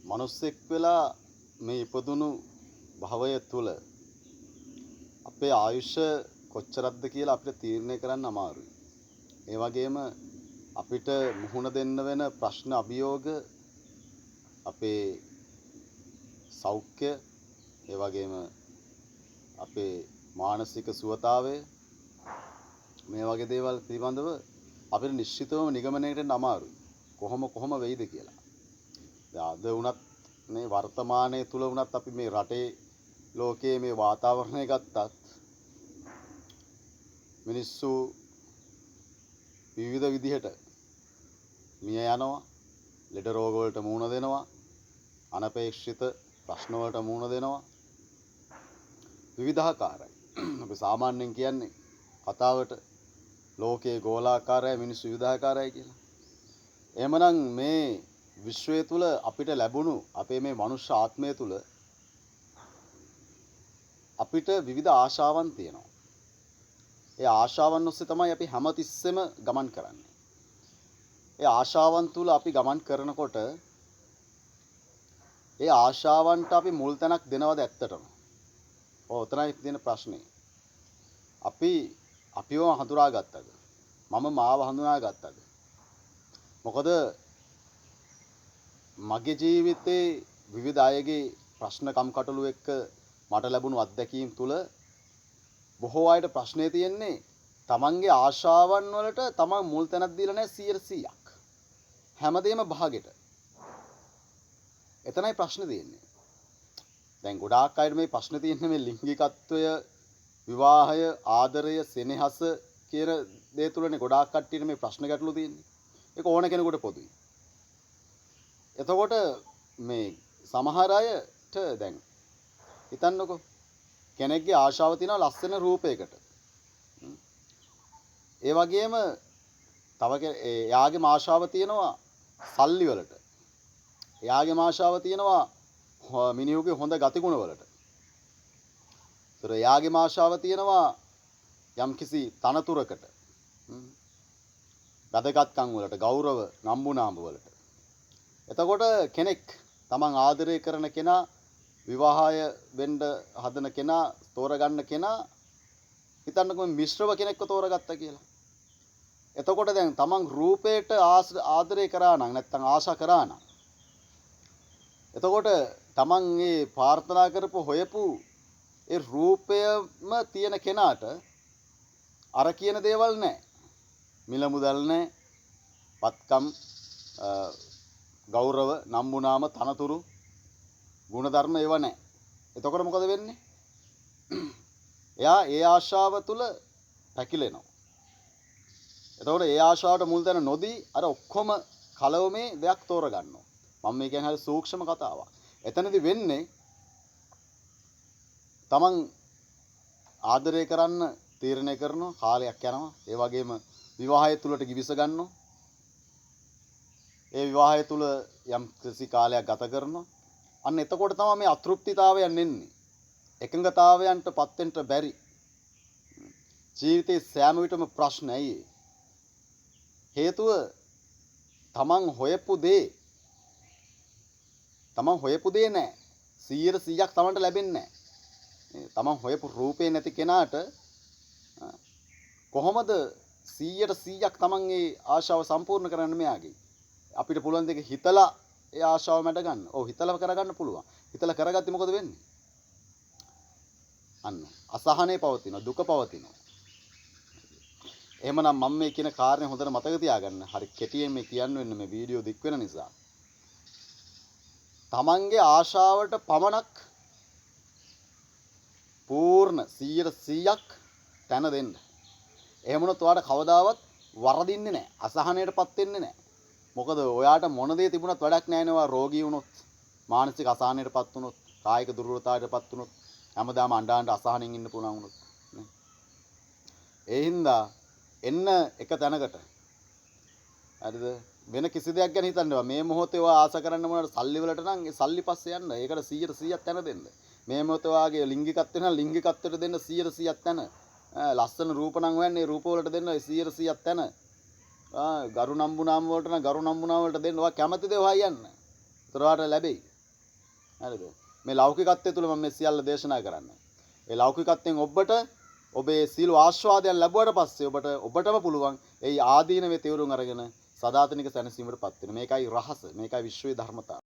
මනුස්සෙක් වෙලා මේ ඉපදුණු භවය තුල අපේ ආයුෂ කොච්චරක්ද කියලා අපිට තීරණය කරන්න අමාරුයි. ඒ වගේම අපිට මුහුණ දෙන්න වෙන ප්‍රශ්න අභියෝග අපේ සෞඛ්‍ය ඒ වගේම අපේ මානසික සුවතාවය මේ වගේ දේවල් පිළිබඳව අපිට නිශ්චිතවම නිගමනයකට එන්න අමාරුයි. කොහොම වෙයිද කියලා. දැන් අද වුණත් මේ වර්තමානයේ තුල වුණත් අපි මේ රටේ ලෝකයේ මේ වාතාවරණය ගත්තත් මිනිස්සු විවිධ විදිහට මිය යනවා, ලෙඩ රෝග වලට මුහුණ දෙනවා, අනපේක්ෂිත ප්‍රශ්න වලට මුහුණ දෙනවා. විවිධාකාරයි. අපි සාමාන්‍යයෙන් කියන්නේ කතාවට ලෝකයේ ගෝලාකාරයි මිනිස්සු විවිධාකාරයි කියලා. එහෙමනම් මේ විශ්වය තුල අපිට ලැබුණු අපේ මේ මනුෂ්‍ය ආත්මය තුල අපිට විවිධ ආශාවන් තියෙනවා. ඒ ආශාවන් ඔස්සේ තමයි අපි හැමතිස්සෙම ගමන් කරන්නේ. ඒ ආශාවන් තුල අපි ගමන් කරනකොට ඒ ආශාවන්ට අපි මුල් තැනක් දෙනවද ඇත්තටම? ඔතනයි තියෙන ප්‍රශ්නේ. අපිව හඳුනාගත්තද? මම මාව හඳුනාගත්තද? මොකද මගේ ජීවිතේ විවිධ අයගේ ප්‍රශ්න කම්කටොළු එක්ක මට ලැබුණු අත්දැකීම් තුල බොහෝ අයට ප්‍රශ්නේ තියෙන්නේ තමන්ගේ ආශාවන් වලට තමන් මුල් තැනක් දීලා නැහැ 100%ක්. හැමදේම භාගෙට. එතනයි ප්‍රශ්නේ තියෙන්නේ. දැන් ගොඩාක් අයට මේ ප්‍රශ්නේ තියෙන්නේ මේ ලිංගිකත්වය, විවාහය, ආදරය, සෙනෙහස කියන දේ තුලනේ ගොඩාක් කට්ටියට මේ ප්‍රශ්න ගැටලු තියෙන්නේ. ඒක ඕන කෙනෙකුට පොදුයි. එතකොට මේ සමහර අයට දැන් හිතන්නකෝ කෙනෙක්ගේ ආශාව තියෙනවා ලස්සන රූපයකට. ඒ වගේම තව එයාගේ ආශාව තියෙනවා සල්ලි වලට. එයාගේ ආශාව තියෙනවා මිනිහුගේ හොඳ ගතිගුණ වලට. ඒතර එයාගේ ආශාව තියෙනවා යම්කිසි තනතුරකට. වැදගත්කම් වලට, ගෞරව, නම්බුනාම වලට. එතකොට කෙනෙක් තමන් ආදරය කරන කෙනා, විවාහය වෙන්න හදන කෙනා, තෝරගන්න කෙනා හිතන්නකෝ මිශ්‍රව කෙනෙක්ව තෝරගත්තා කියලා. එතකොට දැන් තමන් රූපයට ආදරය කරා නම් නැත්නම් ආශා කරා නම් එතකොට තමන් මේ ප්‍රාර්ථනා කරපු හොයපු ඒ රූපයම තියෙන කෙනාට අර කියන දේවල් නැහැ. මිල මුදල් නැහැ. පත්කම්, ගෞරව, නම්බුනාම, තනතුරු, ගුණධර්ම ඒව නැහැ. එතකොට මොකද වෙන්නේ? එයා ඒ ආශාව තුල පැකිලෙනවා. එතකොට ඒ ආශාවට මුල් තැන නොදී අර ඔක්කොම කලවමේ දෙයක් තෝරගන්නවා. මම මේ කියන්නේ හරි සූක්ෂම කතාවක්. එතනදී වෙන්නේ තමන් ආදරය කරන්න තීරණය කරනවා, කාලයක් යනවා. ඒ වගේම විවාහය තුලට ගිවිස ගන්නවා. ඒ විවාහය තුල යම් කිසි කාලයක් ගත කරනවා. අන්න එතකොට තමයි මේ අතෘප්තිතාවයන් එන්නේ. එකඟතාවයන්ටපත් වෙන්න බැරි. ජීවිතේ සෑම විටම ප්‍රශ්න ඇයි? හේතුව තමන් හොයපු දේ නෑ. 100%ක් තමන්ට ලැබෙන්නේ නෑ. තමන් හොයපු රූපේ නැති කෙනාට කොහොමද 100%ක් තමන්ගේ ආශාව සම්පූර්ණ කරන්න මෙයාගේ? අපිට පුළුවන් දෙක හිතලා ඒ ආශාව මැඩ ගන්න. ඔව් හිතලා කරගන්න පුළුවන්. හිතලා කරගත්තේ මොකද වෙන්නේ? අන්න අසහනේ පවතිනවා, දුක පවතිනවා. එහෙමනම් මම මේ කියන කාරණේ හොඳට මතක තියාගන්න. හරි කෙටියෙන් මේ කියන්න වෙන්නේ මේ වීඩියෝ දික් වෙන නිසා. තමන්ගේ ආශාවට පමණක් පූර්ණ 100%ක් තැන දෙන්න. එහෙම වුණොත් ඔයාලට කවදාවත් වරදින්නේ නැහැ. අසහනයටපත් වෙන්නේ නැහැ. මොකද ඔයාට මොන දේ තිබුණත් වැඩක් නැහැ නේ. ඔයා රෝගී වුණොත්, මානසික අසහනයටපත් වුණොත්, කායික දුර්වලතාවයටපත් වුණොත්, හැමදාම අඬ අසහනෙන් ඉන්න පුළුවන් වුණොත්. ඒ හින්දා එන්න එක තැනකට. හරිද? වෙන කිසි දෙයක් ගැන හිතන්න එපා. මේ මොහොතේ ඔයා ආස කරන්න මොනවාට සල්ලි වලට නම් ඒ සල්ලි පස්සේ යන්න. ඒකට 100%ක් තැන දෙන්න. මේ මොහොතේ ඔයාගේ ලිංගිකත්වය නම් ලිංගිකත්වයට දෙන්න 100%ක් තැන. ලස්සන රූප නම් හොයන්නේ රූප වලට දෙන්න 100%ක් තැන. ගරු නම්බුනාම වලට නම් ගරු නම්බුනාම වලට දෙන්න. ඔයා කැමති දේ හොයන්න. ඒතර ඔයාට ලැබෙයි. හරිද? මේ ලෞකිකත්වය තුල මම මේ සියල්ල දේශනා කරන්නේ. ඒ ලෞකිකත්වයෙන් ඔබට ඔබේ සීල ආස්වාදයන් ලැබුවට පස්සේ ඔබටම පුළුවන් ඒ ආදීනවේ තේරුම් අරගෙන සදාතනික සැනසීමටපත් වෙන. මේකයි රහස. මේකයි විශ්වයේ ධර්මතාවය.